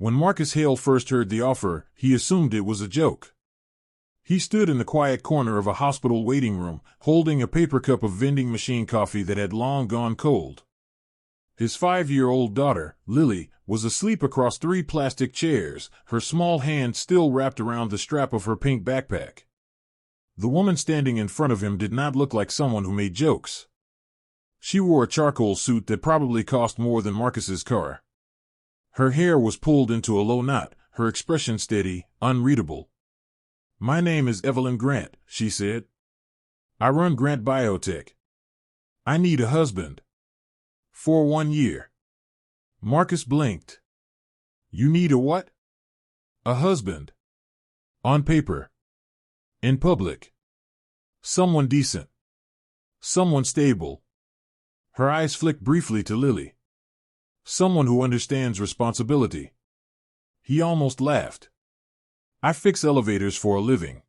When Marcus Hale first heard the offer, he assumed it was a joke. He stood in the quiet corner of a hospital waiting room, holding a paper cup of vending machine coffee that had long gone cold. His 5-year-old daughter, Lily, was asleep across 3 plastic chairs, her small hand still wrapped around the strap of her pink backpack. The woman standing in front of him did not look like someone who made jokes. She wore a charcoal suit that probably cost more than Marcus's car. Her hair was pulled into a low knot, her expression steady, unreadable. "My name is Evelyn Grant," she said. "I run Grant Biotech. I need a husband. For 1 year." Marcus blinked. "You need a what?" "A husband. On paper. In public. Someone decent. Someone stable." Her eyes flicked briefly to Lily. "Someone who understands responsibility." He almost laughed. "I fix elevators for a living.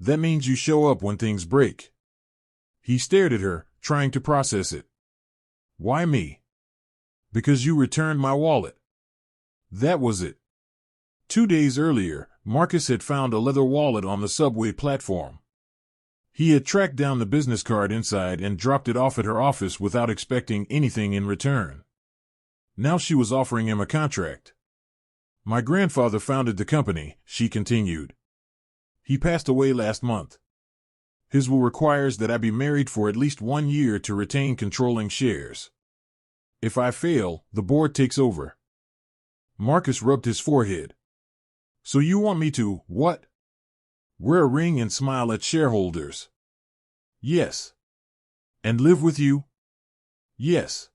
That means you show up when things break." He stared at her, trying to process it. "Why me?" "Because you returned my wallet." That was it. 2 days earlier, Marcus had found a leather wallet on the subway platform. He had tracked down the business card inside and dropped it off at her office without expecting anything in return. Now she was offering him a contract. "My grandfather founded the company," she continued. "He passed away last month. His will requires that I be married for at least 1 year to retain controlling shares. If I fail, the board takes over." Marcus rubbed his forehead. "So you want me to, what? Wear a ring and smile at shareholders?" "Yes." "And live with you?" "Yes."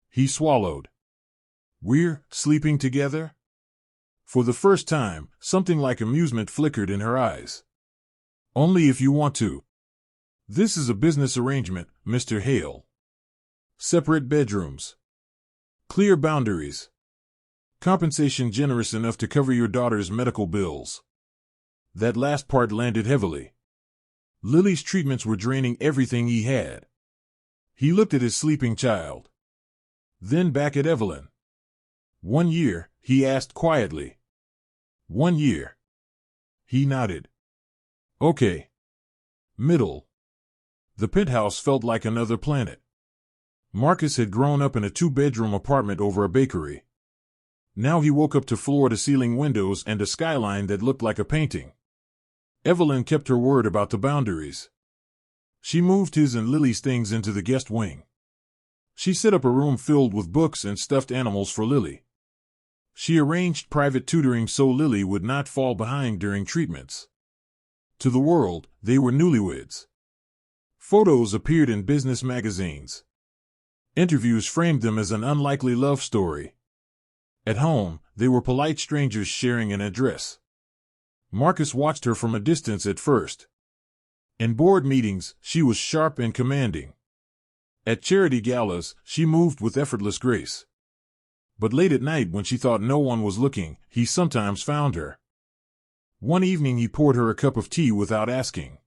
He swallowed. "We're sleeping together?" For the first time, something like amusement flickered in her eyes. "Only if you want to. This is a business arrangement, Mr. Hale. Separate bedrooms. Clear boundaries. Compensation generous enough to cover your daughter's medical bills." That last part landed heavily. Lily's treatments were draining everything he had. He looked at his sleeping child. Then back at Evelyn. 1 year, he asked quietly. 1 year. He nodded. "Okay. Middle." The penthouse felt like another planet. Marcus had grown up in a 2-bedroom apartment over a bakery. Now he woke up to floor-to-ceiling windows and a skyline that looked like a painting. Evelyn kept her word about the boundaries. She moved his and Lily's things into the guest wing. She set up a room filled with books and stuffed animals for Lily. She arranged private tutoring so Lily would not fall behind during treatments. To the world, they were newlyweds. Photos appeared in business magazines. Interviews framed them as an unlikely love story. At home, they were polite strangers sharing an address. Marcus watched her from a distance at first. In board meetings, she was sharp and commanding. At charity galas, she moved with effortless grace. But late at night, when she thought no one was looking, he sometimes found her. One evening he poured her a cup of tea without asking.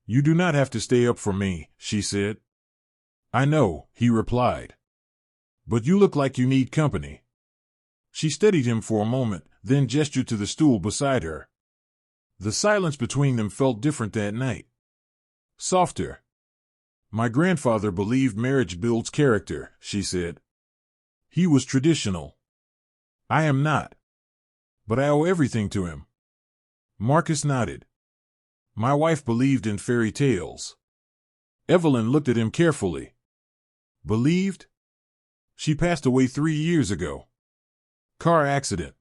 "You do not have to stay up for me," she said. "I know," he replied. "But you look like you need company." She studied him for a moment, then gestured to the stool beside her. The silence between them felt different that night. Softer. "My grandfather believed marriage builds character," she said. "He was traditional. I am not. But I owe everything to him." Marcus nodded. "My wife believed in fairy tales." Evelyn looked at him carefully. "Believed?" "She passed away 3 years ago. Car accident."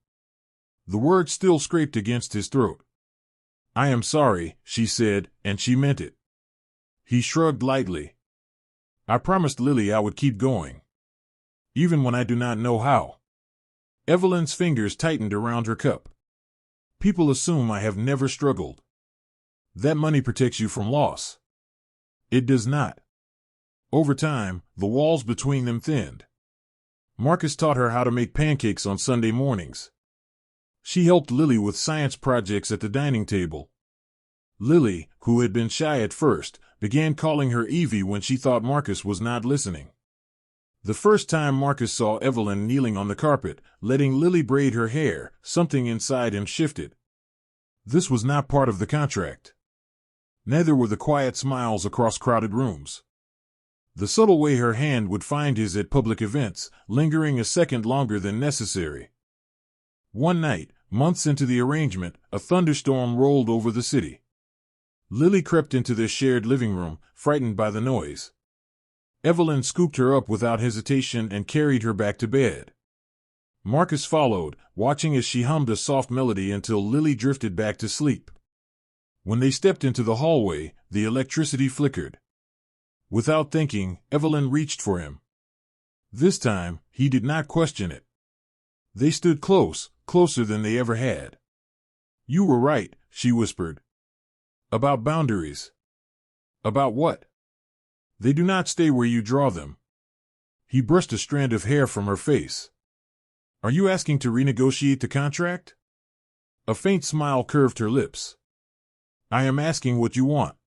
The word still scraped against his throat. "I am sorry," she said, and she meant it. He shrugged lightly. "I promised Lily I would keep going. Even when I do not know how." Evelyn's fingers tightened around her cup. "People assume I have never struggled. That money protects you from loss. It does not." Over time, the walls between them thinned. Marcus taught her how to make pancakes on Sunday mornings. She helped Lily with science projects at the dining table. Lily, who had been shy at first, began calling her Evie when she thought Marcus was not listening. The first time Marcus saw Evelyn kneeling on the carpet, letting Lily braid her hair, something inside him shifted. This was not part of the contract. Neither were the quiet smiles across crowded rooms. The subtle way her hand would find his at public events, lingering a second longer than necessary. One night, months into the arrangement, a thunderstorm rolled over the city. Lily crept into their shared living room, frightened by the noise. Evelyn scooped her up without hesitation and carried her back to bed. Marcus followed, watching as she hummed a soft melody until Lily drifted back to sleep. When they stepped into the hallway, the electricity flickered. Without thinking, Evelyn reached for him. This time, he did not question it. They stood close, closer than they ever had. "You were right," she whispered. "About boundaries." "About what?" "They do not stay where you draw them." He brushed a strand of hair from her face. "Are you asking to renegotiate the contract?" A faint smile curved her lips. "I am asking what you want."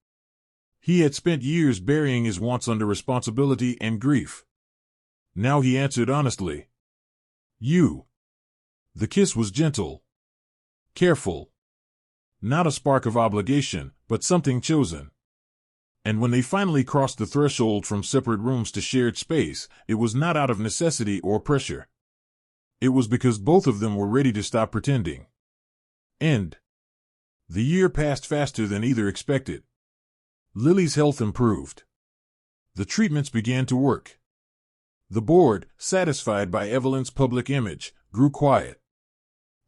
He had spent years burying his wants under responsibility and grief. Now he answered honestly. "You." The kiss was gentle. Careful. Not a spark of obligation, but something chosen. And when they finally crossed the threshold from separate rooms to shared space, it was not out of necessity or pressure. It was because both of them were ready to stop pretending. End. The year passed faster than either expected. Lily's health improved. The treatments began to work. The board, satisfied by Evelyn's public image, grew quiet.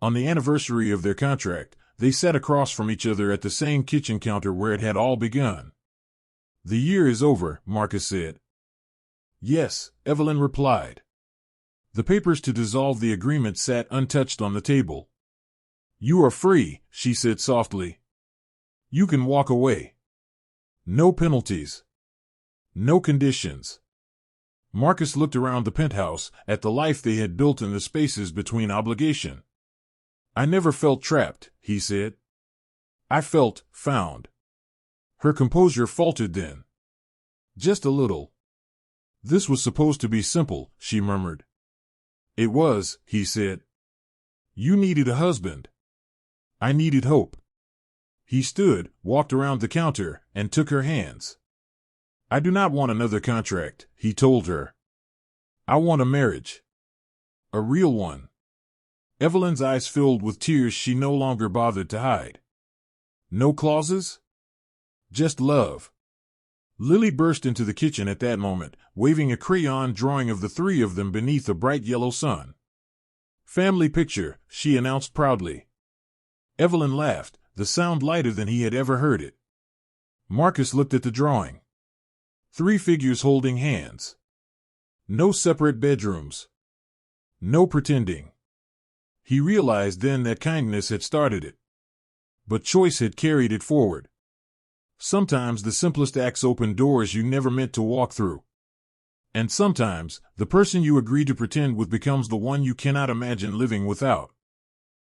On the anniversary of their contract, they sat across from each other at the same kitchen counter where it had all begun. "The year is over," Marcus said. "Yes," Evelyn replied. The papers to dissolve the agreement sat untouched on the table. "You are free," she said softly. "You can walk away. No penalties. No conditions." Marcus looked around the penthouse, at the life they had built in the spaces between obligation. "I never felt trapped," he said. "I felt found." Her composure faltered then. "Just a little." "This was supposed to be simple," she murmured. "It was," he said. "You needed a husband. I needed hope." He stood, walked around the counter, and took her hands. "I do not want another contract," he told her. "I want a marriage. A real one." Evelyn's eyes filled with tears she no longer bothered to hide. "No clauses? Just love." Lily burst into the kitchen at that moment, waving a crayon drawing of the three of them beneath a bright yellow sun. "Family picture," she announced proudly. Evelyn laughed, the sound lighter than he had ever heard it. Marcus looked at the drawing. 3 figures holding hands. No separate bedrooms. No pretending. He realized then that kindness had started it. But choice had carried it forward. Sometimes the simplest acts open doors you never meant to walk through. And sometimes, the person you agree to pretend with becomes the one you cannot imagine living without.